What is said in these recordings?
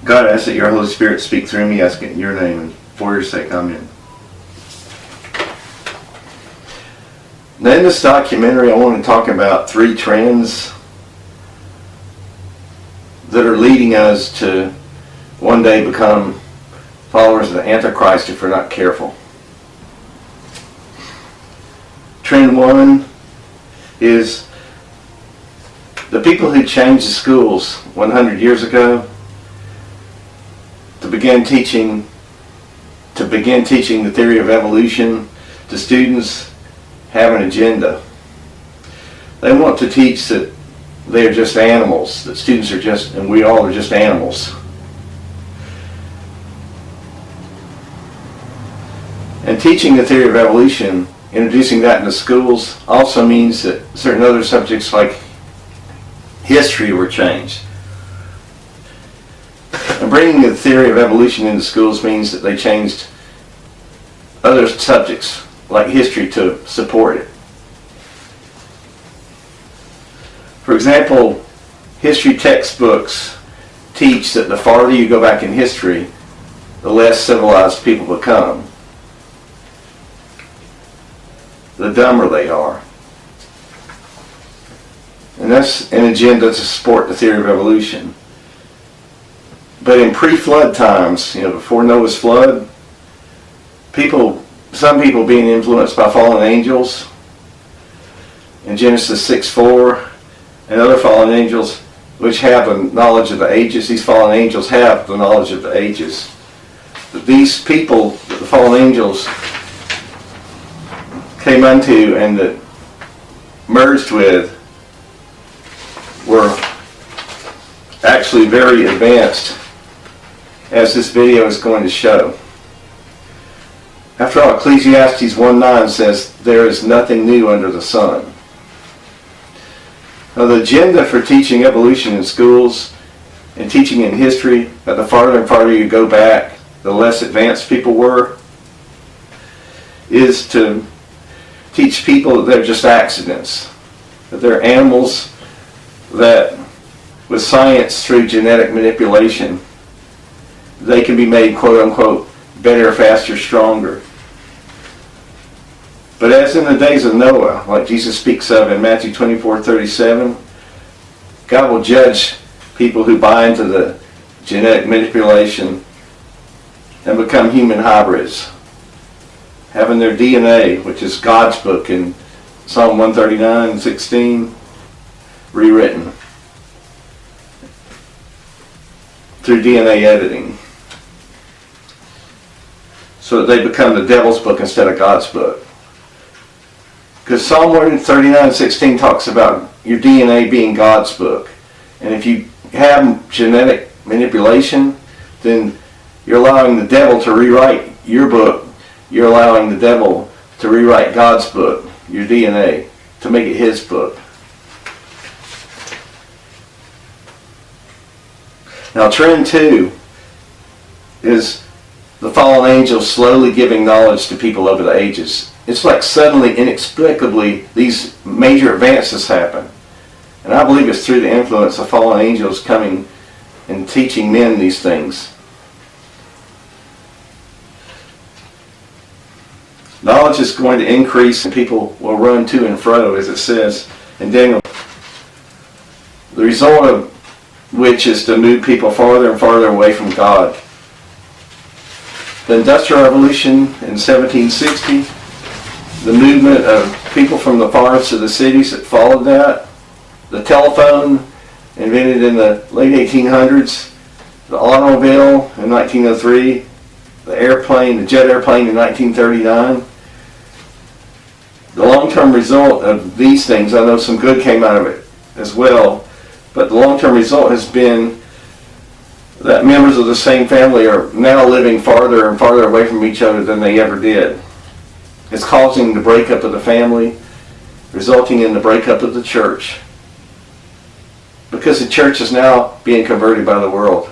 God, I ask that your Holy Spirit speak through me, ask it in your name, and for your sake, amen. Now in this documentary, I want to talk about 3 trends that are leading us to one day become followers of the Antichrist if we're not careful. Trend 1 is the people who changed the schools 100 years ago to begin teaching the theory of evolution to students have an agenda. They want to teach that they are just animals, that students are just, and we all are just animals. And teaching the theory of evolution, introducing that into schools, also means that certain other subjects like history were changed. And bringing the theory of evolution into schools means that they changed other subjects like history to support it. For example, history textbooks teach that the farther you go back in history, the less civilized people become, the dumber they are. And that's an agenda to support the theory of evolution. But in pre-flood times, before Noah's flood, some people being influenced by fallen angels in Genesis 6:4, and other fallen angels which have the knowledge of the ages. These fallen angels have the knowledge of the ages. But these people that the fallen angels came unto and that merged with were actually very advanced, as this video is going to show. After all, Ecclesiastes 1:9 says, "There is nothing new under the sun." Now, the agenda for teaching evolution in schools and teaching in history, that the farther and farther you go back, the less advanced people were, is to teach people that they're just accidents, that they're animals that, with science through genetic manipulation, they can be made, quote unquote, better, faster, stronger. But as in the days of Noah, like Jesus speaks of in Matthew 24:37, God will judge people who buy into the genetic manipulation and become human hybrids, having their DNA, which is God's book in Psalm 139:16, rewritten through DNA editing, so that they become the devil's book instead of God's book. Because Psalm 139:16 talks about your DNA being God's book. And if you have genetic manipulation, then you're allowing the devil to rewrite your book. You're allowing the devil to rewrite God's book, your DNA, to make it his book. Now, trend 2 is the fallen angels slowly giving knowledge to people over the ages. It's like suddenly, inexplicably, these major advances happen. And I believe it's through the influence of fallen angels coming and teaching men these things. Knowledge is going to increase and people will run to and fro, as it says in Daniel. The result of which is to move people farther and farther away from God. The Industrial Revolution in 1760, the movement of people from the farms to the cities that followed that, the telephone invented in the late 1800s, the automobile in 1903, the jet airplane in 1939. The long-term result of these things, I know some good came out of it as well, but the long-term result has been that members of the same family are now living farther and farther away from each other than they ever did. It's causing the breakup of the family, resulting in the breakup of the church, because the church is now being converted by the world.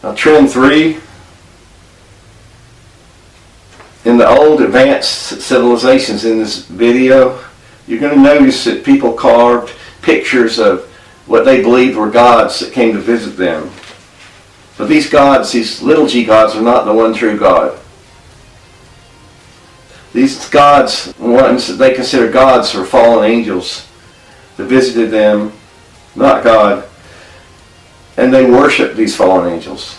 Now, trend 3, in the old advanced civilizations in this video, you're going to notice that people carved pictures of what they believed were gods that came to visit them. But these gods, these little g gods, are not the one true God. These gods, ones that they consider gods, were fallen angels that visited them, not God, and they worship these fallen angels.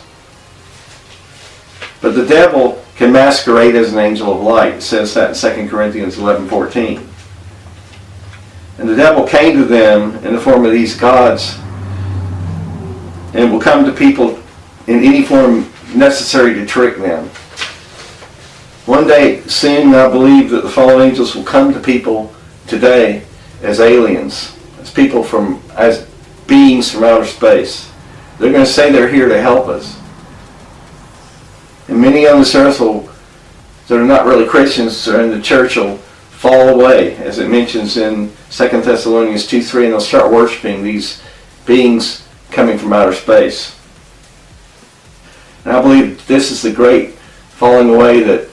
But the devil can masquerade as an angel of light. It says that in 2 Corinthians 11:14. And the devil came to them in the form of these gods and will come to people in any form necessary to trick them. One day soon, I believe that the fallen angels will come to people today as aliens, as people as beings from outer space. They're going to say they're here to help us. And many on this earth that are not really Christians or in the church will fall away, as it mentions in 2 Thessalonians 2:3, and they'll start worshiping these beings coming from outer space. And I believe this is the great falling away that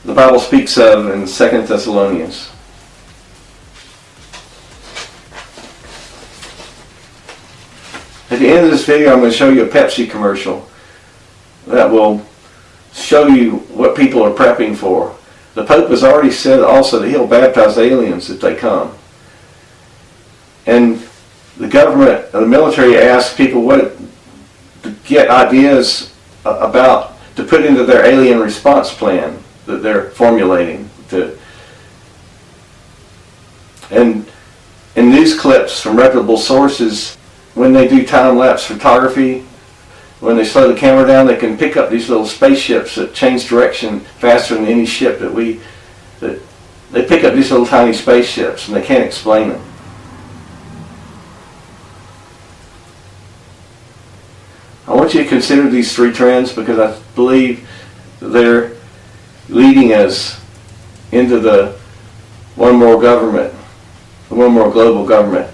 the Bible speaks of in 2 Thessalonians. At the end of this video, I'm going to show you a Pepsi commercial that will show you what people are prepping for. The Pope has already said also that he'll baptize aliens if they come. And the government, the military asks people to get ideas about to put into their alien response plan that they're formulating. And in news clips from reputable sources, when they do time-lapse photography, when they slow the camera down, they can pick up these little spaceships that change direction faster than any ship they pick up these little tiny spaceships, and they can't explain them. I want you to consider these three trends because I believe that they're leading us into the one more government, the one more global government.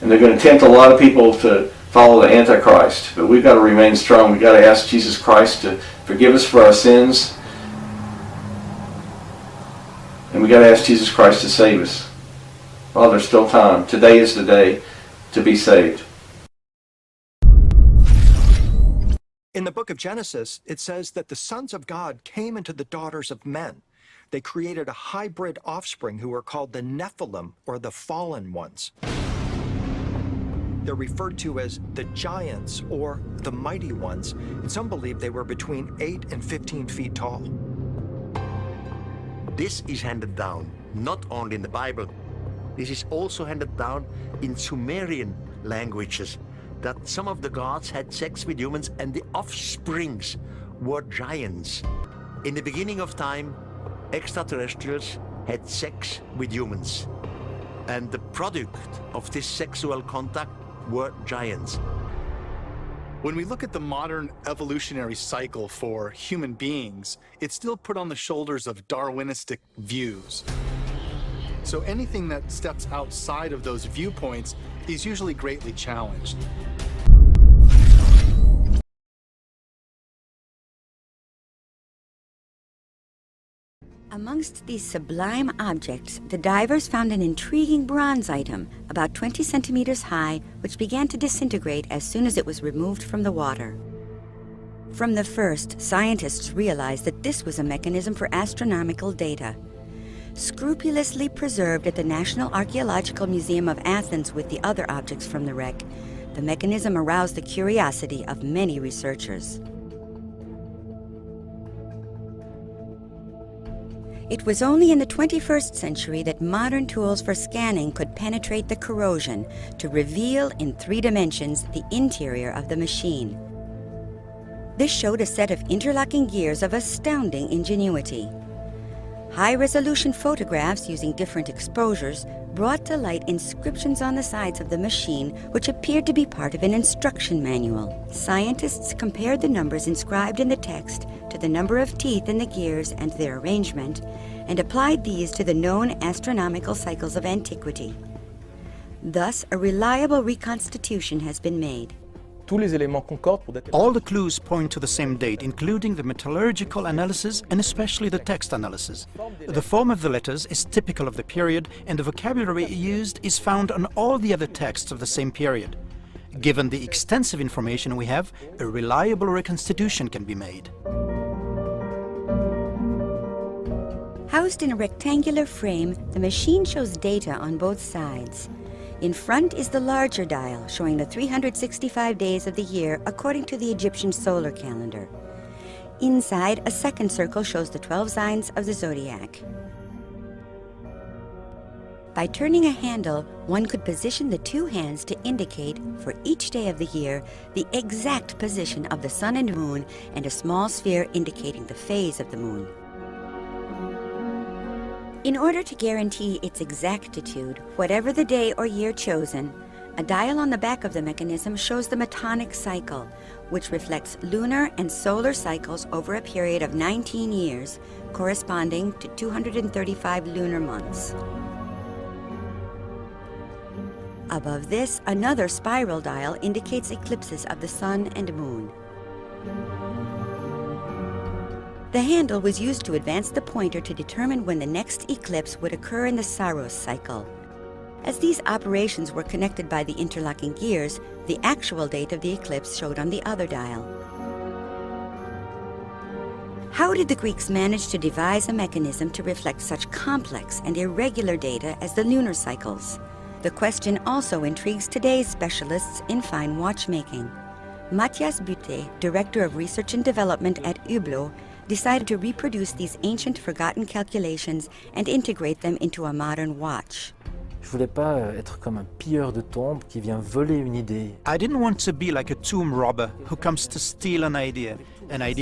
And they're going to tempt a lot of people to follow the Antichrist. But we've got to remain strong. We've got to ask Jesus Christ to forgive us for our sins. And we've got to ask Jesus Christ to save us while there's still time. Today is the day to be saved. In the book of Genesis, it says that the sons of God came into the daughters of men. They created a hybrid offspring who are called the Nephilim, or the fallen ones. They're referred to as the giants or the mighty ones, and some believe they were between 8 and 15 feet tall. This is handed down not only in the Bible, this is also handed down in Sumerian languages, that some of the gods had sex with humans and the offsprings were giants. In the beginning of time, extraterrestrials had sex with humans, and the product of this sexual contact were giants. When we look at the modern evolutionary cycle for human beings, it's still put on the shoulders of Darwinistic views. So anything that steps outside of those viewpoints is usually greatly challenged. Amongst these sublime objects, the divers found an intriguing bronze item, about 20 centimeters high, which began to disintegrate as soon as it was removed from the water. From the first, scientists realized that this was a mechanism for astronomical data. Scrupulously preserved at the National Archaeological Museum of Athens with the other objects from the wreck, the mechanism aroused the curiosity of many researchers. It was only in the 21st century that modern tools for scanning could penetrate the corrosion to reveal in 3 dimensions the interior of the machine. This showed a set of interlocking gears of astounding ingenuity. High-resolution photographs using different exposures brought to light inscriptions on the sides of the machine which appeared to be part of an instruction manual. Scientists compared the numbers inscribed in the text to the number of teeth in the gears and their arrangement, and applied these to the known astronomical cycles of antiquity. Thus, a reliable reconstitution has been made. tous les éléments concordent pour déterminer. All the clues point to the same date, including the metallurgical analysis and especially the text analysis. The form of the letters is typical of the period, and the vocabulary used is found on all the other texts of the same period. Given the extensive information we have, a reliable reconstitution can be made. Housed in a rectangular frame, the machine shows data on both sides. In front is the larger dial, showing the 365 days of the year according to the Egyptian solar calendar. Inside, a second circle shows the 12 signs of the zodiac. By turning a handle, one could position the two hands to indicate, for each day of the year, the exact position of the sun and moon, and a small sphere indicating the phase of the moon. In order to guarantee its exactitude, whatever the day or year chosen, a dial on the back of the mechanism shows the metonic cycle, which reflects lunar and solar cycles over a period of 19 years, corresponding to 235 lunar months. Above this, another spiral dial indicates eclipses of the sun and moon. The handle was used to advance the pointer to determine when the next eclipse would occur in the Saros cycle. As these operations were connected by the interlocking gears, the actual date of the eclipse showed on the other dial. How did the Greeks manage to devise a mechanism to reflect such complex and irregular data as the lunar cycles? The question also intrigues today's specialists in fine watchmaking. Matthias Butte, Director of Research and Development at Hublot, decided to reproduce these ancient forgotten calculations and integrate them into a modern watch. Je voulais pas être comme un pilleur de tombes qui vient voler une idée. I didn't want to be like a tomb robber who comes to steal an idea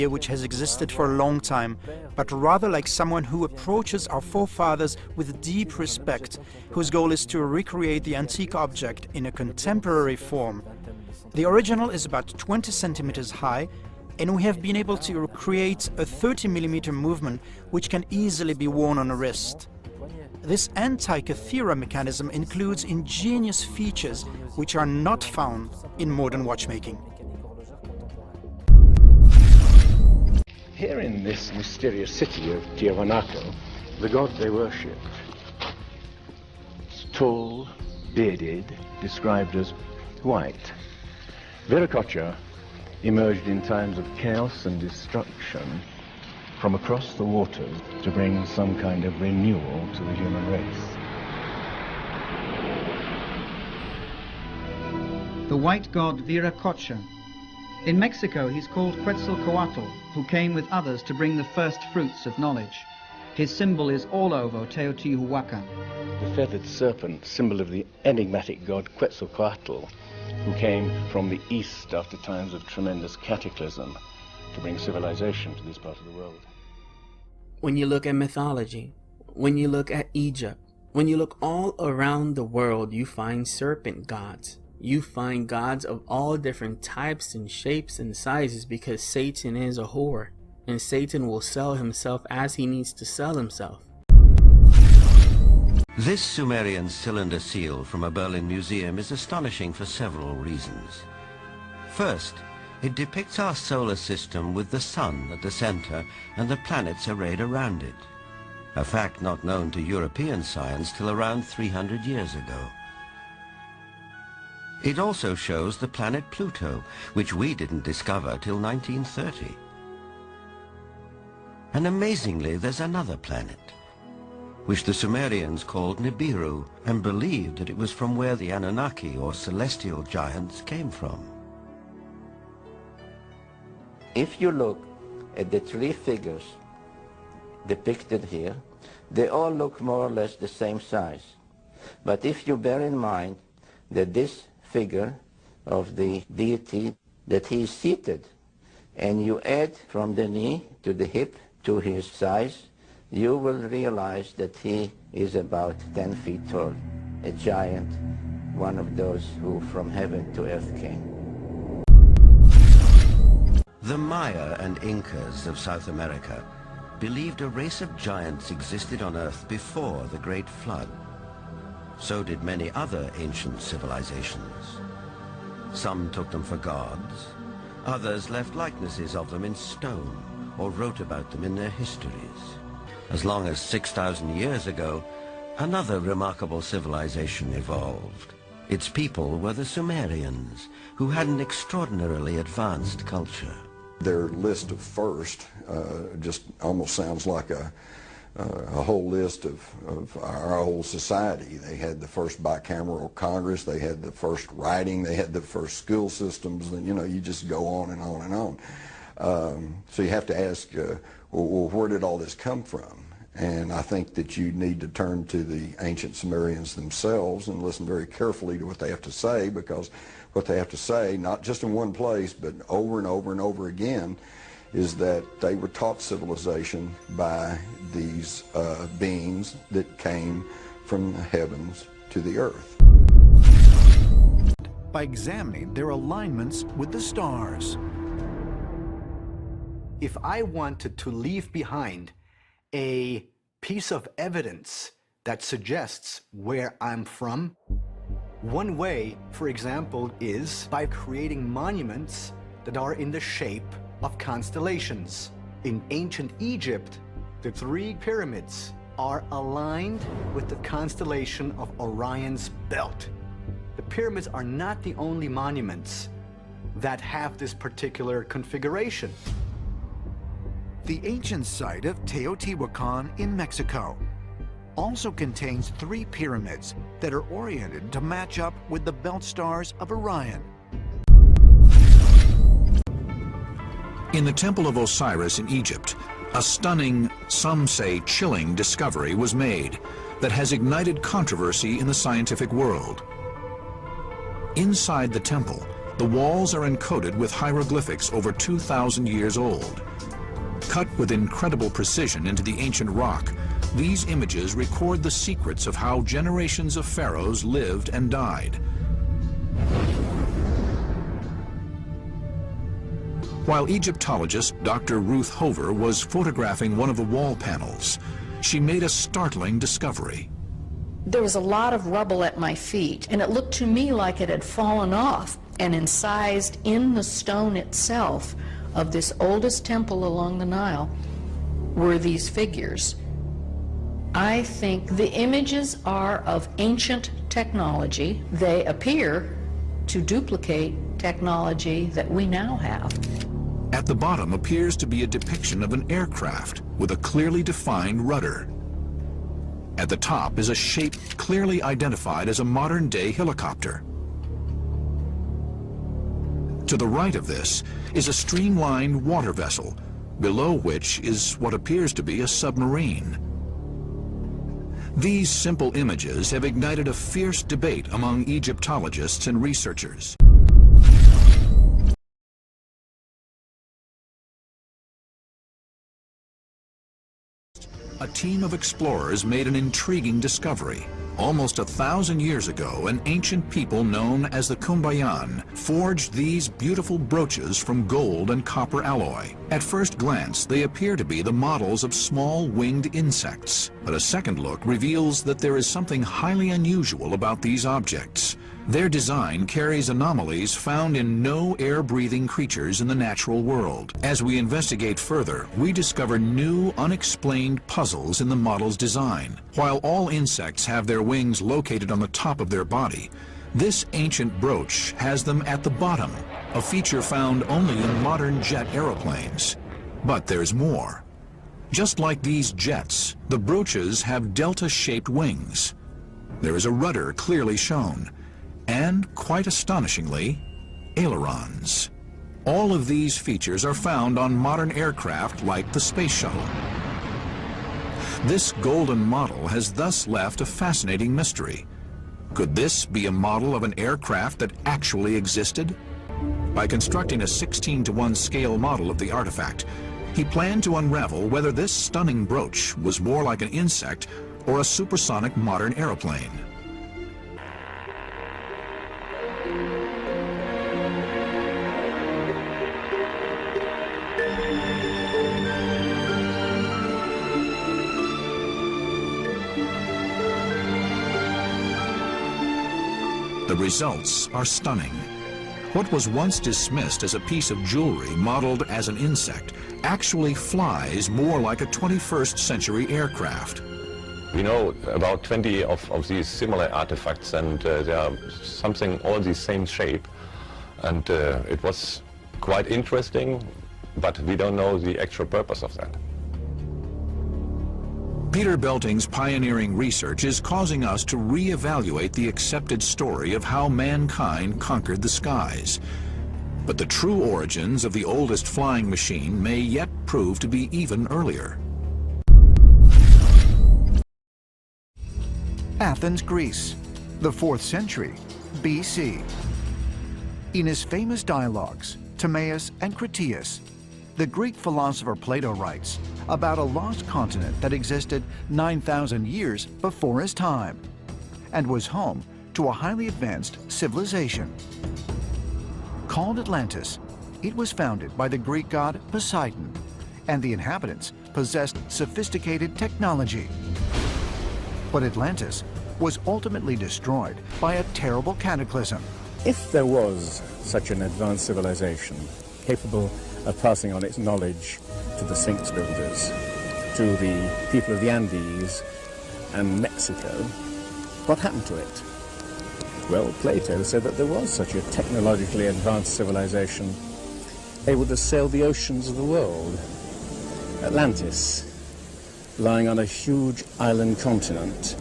which has existed for a long time, but rather like someone who approaches our forefathers with deep respect, whose goal is to recreate the antique object in a contemporary form. The original is about 20 centimeters high, and we have been able to create a 30mm movement which can easily be worn on a wrist. This anti-cathera mechanism includes ingenious features which are not found in modern watchmaking. Here in this mysterious city of Tiwanaku, the god they worshipped is tall, bearded, described as white. Viracocha emerged in times of chaos and destruction from across the waters to bring some kind of renewal to the human race. The white god Viracocha. In Mexico, he's called Quetzalcoatl, who came with others to bring the first fruits of knowledge. His symbol is all over Teotihuacan. The feathered serpent, symbol of the enigmatic god Quetzalcoatl, who came from the east after times of tremendous cataclysm to bring civilization to this part of the world. When you look at mythology, when you look at Egypt, when you look all around the world, you find serpent gods. You find gods of all different types and shapes and sizes, because Satan is a whore, and Satan will sell himself as he needs to sell himself. This Sumerian cylinder seal from a Berlin museum is astonishing for several reasons. First, it depicts our solar system with the sun at the center and the planets arrayed around it, a fact not known to European science till around 300 years ago. It also shows the planet Pluto, which we didn't discover till 1930. And amazingly, there's another planet, which the Sumerians called Nibiru, and believed that it was from where the Anunnaki, or celestial giants, came from. If you look at the three figures depicted here, they all look more or less the same size. But if you bear in mind that this figure of the deity, that he is seated, and you add from the knee to the hip to his size, you will realize that he is about 10 feet tall, a giant, one of those who from heaven to earth came. The Maya and Incas of South America believed a race of giants existed on Earth before the Great Flood. So did many other ancient civilizations. Some took them for gods. Others left likenesses of them in stone or wrote about them in their histories. As long as 6,000 years ago, another remarkable civilization evolved. Its people were the Sumerians, who had an extraordinarily advanced culture. Their list of first just almost sounds like a whole list of our whole society. They had the first bicameral Congress, they had the first writing, they had the first school systems, and you just go on and on and on. So you have to ask, well, where did all this come from? And I think that you need to turn to the ancient Sumerians themselves and listen very carefully to what they have to say, because what they have to say, not just in one place, but over and over and over again, is that they were taught civilization by these beings that came from the heavens to the earth. By examining their alignments with the stars. If I wanted to leave behind a piece of evidence that suggests where I'm from, one way, for example, is by creating monuments that are in the shape of constellations. In ancient Egypt, the 3 pyramids are aligned with the constellation of Orion's belt. The pyramids are not the only monuments that have this particular configuration. The ancient site of Teotihuacan in Mexico also contains 3 pyramids that are oriented to match up with the belt stars of Orion. In the Temple of Osiris in Egypt, a stunning, some say chilling, discovery was made that has ignited controversy in the scientific world. Inside the temple, the walls are encoded with hieroglyphics over 2,000 years old. Cut with incredible precision into the ancient rock, these images record the secrets of how generations of pharaohs lived and died. While Egyptologist Dr. Ruth Hover was photographing one of the wall panels, she made a startling discovery. There was a lot of rubble at my feet, and it looked to me like it had fallen off, and incised in the stone itself of this oldest temple along the Nile were these figures. I think the images are of ancient technology. They appear to duplicate technology that we now have. At the bottom appears to be a depiction of an aircraft with a clearly defined rudder. At the top is a shape clearly identified as a modern-day helicopter. To the right of this is a streamlined water vessel, below which is what appears to be a submarine. These simple images have ignited a fierce debate among Egyptologists and researchers. A team of explorers made an intriguing discovery. Almost 1,000 years ago, an ancient people known as the Kumbayan forged these beautiful brooches from gold and copper alloy. At first glance, they appear to be the models of small winged insects, but a second look reveals that there is something highly unusual about these objects. Their design carries anomalies found in no air-breathing creatures in the natural world. As we investigate further, we discover new, unexplained puzzles in the model's design. While all insects have their wings located on the top of their body, this ancient brooch has them at the bottom, a feature found only in modern jet aeroplanes. But there's more. Just like these jets, the brooches have delta-shaped wings. There is a rudder clearly shown, and, quite astonishingly, ailerons. All of these features are found on modern aircraft like the Space Shuttle. This golden model has thus left a fascinating mystery. Could this be a model of an aircraft that actually existed? By constructing a 16:1 scale model of the artifact, he planned to unravel whether this stunning brooch was more like an insect or a supersonic modern aeroplane. The results are stunning. What was once dismissed as a piece of jewelry modeled as an insect actually flies more like a 21st century aircraft. We know about 20 of these similar artifacts, and they are something all the same shape. And it was quite interesting, but we don't know the actual purpose of that. Peter Belting's pioneering research is causing us to reevaluate the accepted story of how mankind conquered the skies. But the true origins of the oldest flying machine may yet prove to be even earlier. Athens, Greece, the 4th century BC. In his famous dialogues, Timaeus and Critias, the Greek philosopher Plato writes about a lost continent that existed 9,000 years before his time and was home to a highly advanced civilization. Called Atlantis, it was founded by the Greek god Poseidon, and the inhabitants possessed sophisticated technology. But Atlantis was ultimately destroyed by a terrible cataclysm. If there was such an advanced civilization capable of passing on its knowledge to the Sphinx builders, to the people of the Andes and Mexico, what happened to it? Well, Plato said that there was such a technologically advanced civilization able to sail the oceans of the world. Atlantis, lying on a huge island continent.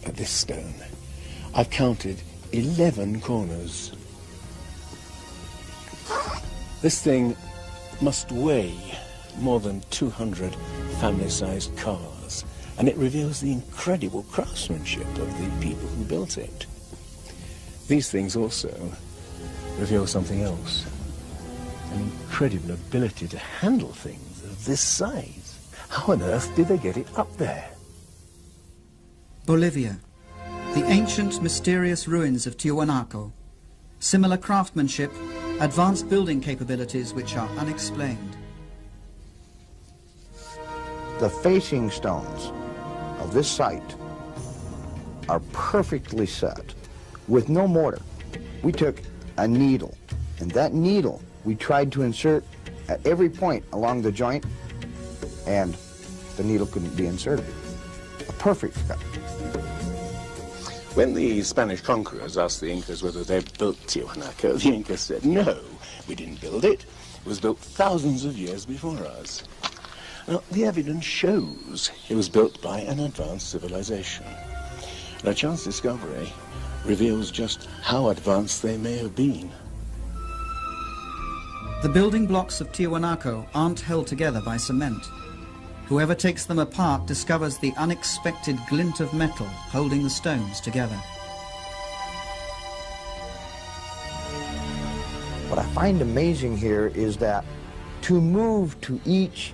At this stone, I've counted 11 corners. This thing must weigh more than 200 family-sized cars, and it reveals the incredible craftsmanship of the people who built it. These things also reveal something else, an incredible ability to handle things of this size. How on earth did they get it up there? Bolivia, the ancient mysterious ruins of Tiwanaku. Similar craftsmanship, advanced building capabilities which are unexplained. The facing stones of this site are perfectly set with no mortar. We took a needle, and that needle we tried to insert at every point along the joint, and the needle couldn't be inserted. A perfect cut. When the Spanish conquerors asked the Incas whether they built Tiwanaku, the Incas said, no, we didn't build it. It was built thousands of years before us. Now, the evidence shows it was built by an advanced civilization. And a chance discovery reveals just how advanced they may have been. The building blocks of Tiwanaku aren't held together by cement. Whoever takes them apart discovers the unexpected glint of metal holding the stones together. What I find amazing here is that to move to each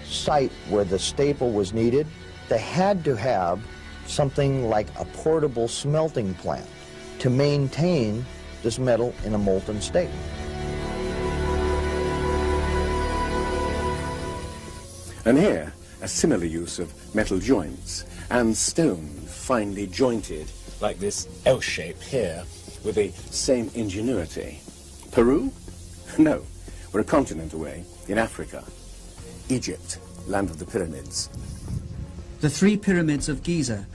site where the staple was needed, they had to have something like a portable smelting plant to maintain this metal in a molten state. And here, a similar use of metal joints and stone finely jointed, like this L shape here, with the same ingenuity. Peru? No, we're a continent away, in Africa. Egypt, land of the pyramids. The 3 pyramids of Giza,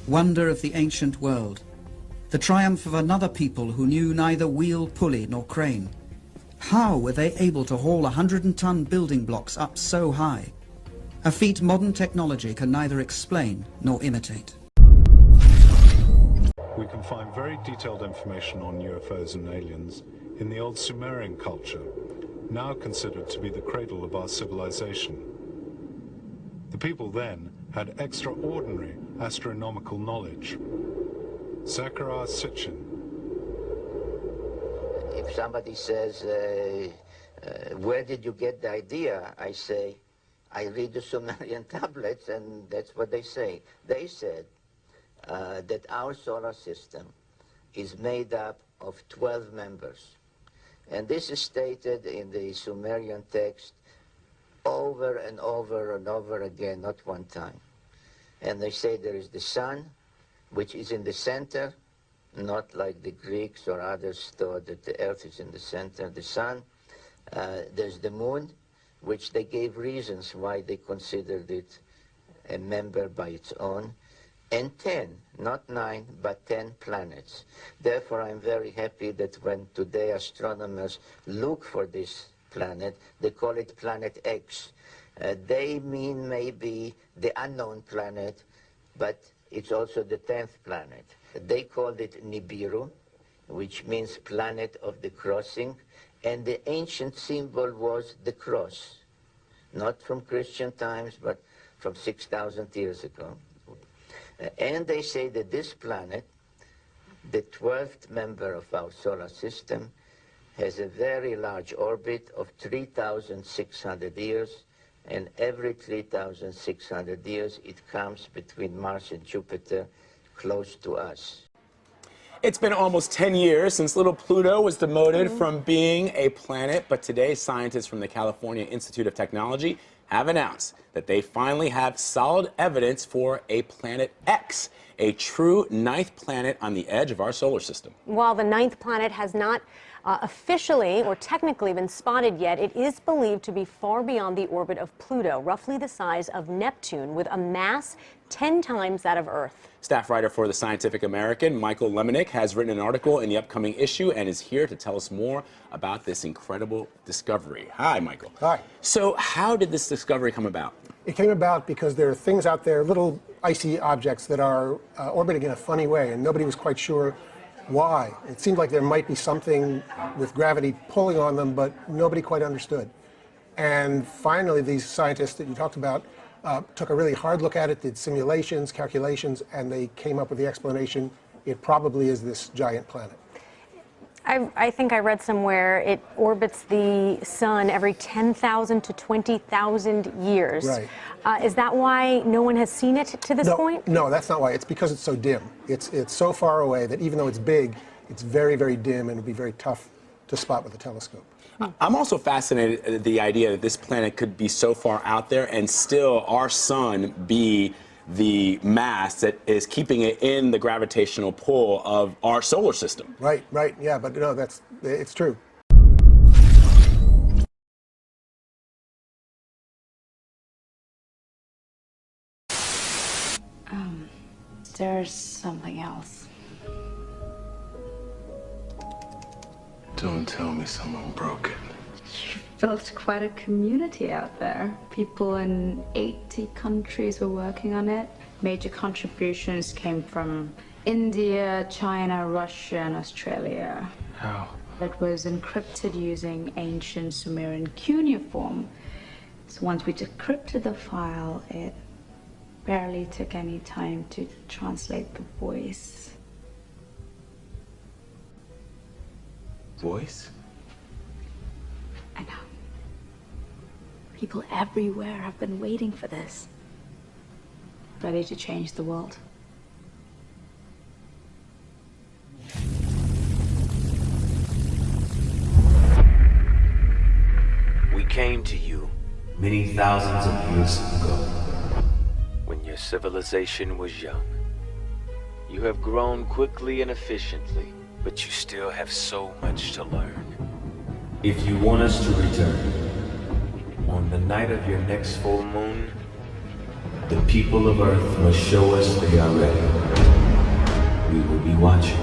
wonder of the ancient world. The triumph of another people who knew neither wheel, pulley, nor crane. How were they able to haul 100-ton building blocks up so high? A feat modern technology can neither explain nor imitate. We can find very detailed information on UFOs and aliens in the old Sumerian culture, now considered to be the cradle of our civilization. The people then had extraordinary astronomical knowledge. Zachariah Sitchin. If somebody says, where did you get the idea? I say, I read the Sumerian tablets, and that's what they say. They said that our solar system is made up of 12 members. And this is stated in the Sumerian text over and over and over again, not one time. And they say there is the sun, which is in the center, not like the Greeks or others thought that the earth is in the center of the sun. There's the moon, which they gave reasons why they considered it a member by its own, and 10, not 9, but 10 planets. Therefore, I'm very happy that when today astronomers look for this planet, they call it planet X. They mean maybe the unknown planet, but it's also the 10th planet. They called it Nibiru, which means planet of the crossing, and the ancient symbol was the cross, not from Christian times, but from 6,000 years ago. And they say that this planet, the 12th member of our solar system, has a very large orbit of 3,600 years, and every 3,600 years it comes between Mars and Jupiter close to us. It's been almost 10 years since little Pluto was demoted from being a planet, but today scientists from the California Institute of Technology have announced that they finally have solid evidence for a planet X, a true 9th planet on the edge of our solar system. While the 9th planet has not officially or technically been spotted yet, it is believed to be far beyond the orbit of Pluto, roughly the size of Neptune, with a mass 10 times that of Earth. Staff writer for the Scientific American, Michael Lemonick, has written an article in the upcoming issue and is here to tell us more about this incredible discovery. Hi, Michael. Hi. So how did this discovery come about? It came about because there are things out there, little icy objects that are orbiting in a funny way, and nobody was quite sure why. It seemed like there might be something with gravity pulling on them, but nobody quite understood. And finally, these scientists that you talked about took a really hard look at it, did simulations, calculations, and they came up with the explanation. It probably is this giant planet. I think I read somewhere it orbits the sun every 10,000 to 20,000 years. Right. Is that why no one has seen it to this point? No, that's not why. It's because it's so dim. It's so far away that even though it's big, it's very, very dim, and it'll be very tough to spot with a telescope. I'm also fascinated at the idea that this planet could be so far out there and still our sun be the mass that is keeping it in the gravitational pull of our solar system. Right, yeah, but no, it's true. There's something else. Don't tell me someone broke it. You've built quite a community out there. People in 80 countries were working on it. Major contributions came from India, China, Russia, and Australia. How? It was encrypted using ancient Sumerian cuneiform. So once we decrypted the file, it barely took any time to translate the voice. Voice? I know. People everywhere have been waiting for this. Ready to change the world. We came to you many thousands of years ago, when your civilization was young. You have grown quickly and efficiently, but you still have so much to learn. If you want us to return, on the night of your next full moon, the people of Earth must show us they are ready. We will be watching.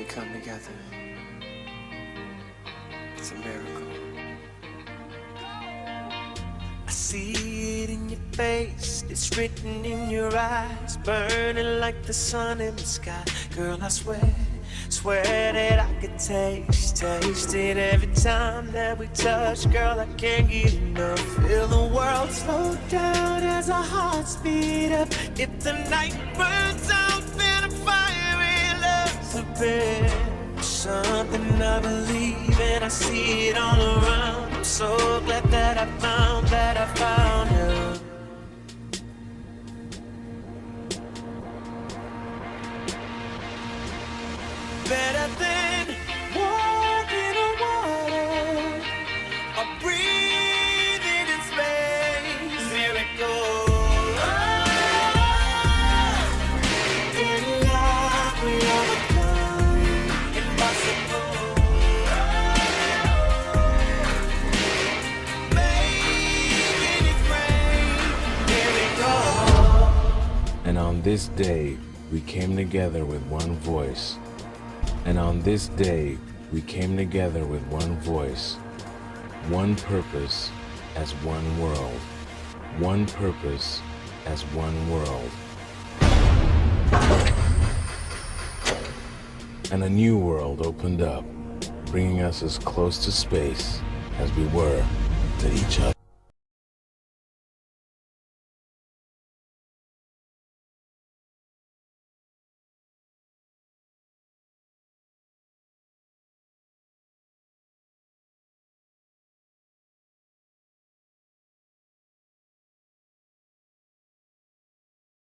Come together. It's a miracle. I see it in your face, It's written in your eyes, burning like the sun in the sky. Girl, I swear that I could taste it every time that we touch. Girl, I can't get enough. Feel the world slow down as our hearts speed up. If the night burns out, then a fire in love's a bed. Something I believe and I see it all around. I'm so glad that I found you. Better than walking on water or breathing in space. Miracles. In life we overcome impossible. Making it rain. Miracles. And on this day, we came together with one voice. And on this day, we came together with one voice, one purpose as one world, one purpose as one world. And a new world opened up, bringing us as close to space as we were to each other.